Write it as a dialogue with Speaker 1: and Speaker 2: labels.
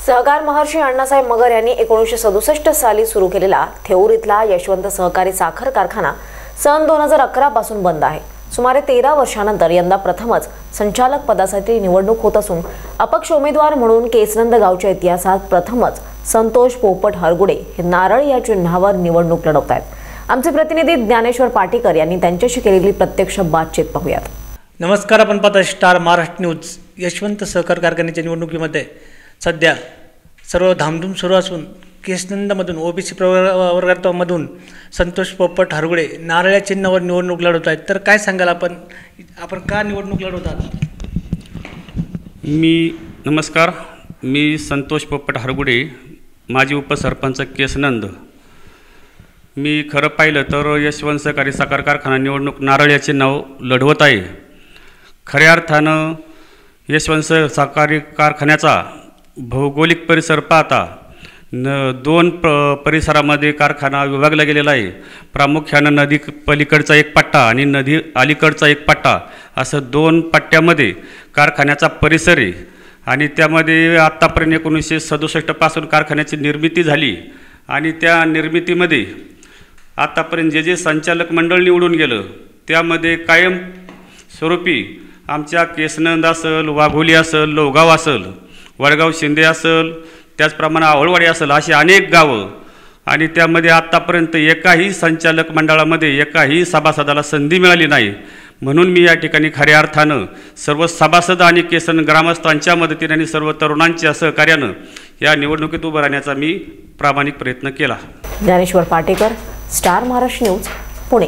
Speaker 1: सहकार महर्षी अण्णासाहेब मगर यांनी 1967 साली सुरू केलेला थेऊर इथला यशवंत सहकारी साखर कारखाना सन 2011 पासून बंद आहे। सुमारे 13 वर्षांनंतर यंदा प्रथमच संचालक पदासाठी निवडणूक होत असून अपक्ष उमेदवार म्हणून केसनंद गावच्या इतिहासात प्रथमच संतोष पोपट हरगुडे हे नारळ या चिन्हावर निवडणूक लढवत आहेत। आमचे प्रतिनिधी ज्ञानेश्वर पाटीकर यांनी त्यांच्याशी केलेली प्रत्यक्ष बातचीत पाहूयात।
Speaker 2: नमस्कार, आपण पाहता स्टार महाराष्ट्र न्यूज। यशवंत सहकार कारखान्याच्या निवडणुकीमध्ये सध्या सर्व धामधूम सुरू असून केसनंदमधून ओबीसी प्रवर्गामधून संतोष पोपट हरगुडे नारळ या चिन्हावर निवडणूक लढवत आहेत। तर काय सांगाल आपण का निवडणूक लढवतात?
Speaker 3: नमस्कार, मी संतोष पोपट हरगुडे, माजी उपसरपंच केसनंद। मी खरं पाहिलं तर यशवंत सहकारी साखर कारखाना निवडणूक नारळ या चिन्हावर लढवत आहे। खऱ्या अर्थानं यशवंत सहकारी कारखान्याचा भौगोलिक परिसर पाहता दोन परिसरामध्ये कारखाना विभागला गेलेला आहे। प्रामुख्यानं नदी पलीकडचा एक पट्टा आणि नदी अलीकडचा एक पट्टा असं दोन पट्ट्यामध्ये कारखान्याचा परिसर आहे आणि त्यामध्ये आत्तापर्यंत 1967 पासून कारखान्याची निर्मिती झाली आणि त्या निर्मितीमध्ये आत्तापर्यंत जे संचालक मंडळ निवडून गेलं त्यामध्ये कायम स्वरूपी आमच्या केसनंद असेल, वाघोली असेल, लोहगाव असेल, वडगाव शिंदे असेल, त्याचप्रमाणे आवळवाडी असेल, अशी अनेक गावं आणि त्यामध्ये आत्तापर्यंत एकाही संचालक मंडळामध्ये एकाही सभासदाला संधी मिळाली नाही। म्हणून मी या ठिकाणी खऱ्या अर्थानं सर्व सभासद आणि केसन ग्रामस्थांच्या मदतीने आणि सर्व तरुणांच्या सहकार्यानं या निवडणुकीत उभं राहण्याचा मी प्रामाणिक प्रयत्न केला।
Speaker 1: Dnyaneshwar Patikar, star Maharashtra news, Pune.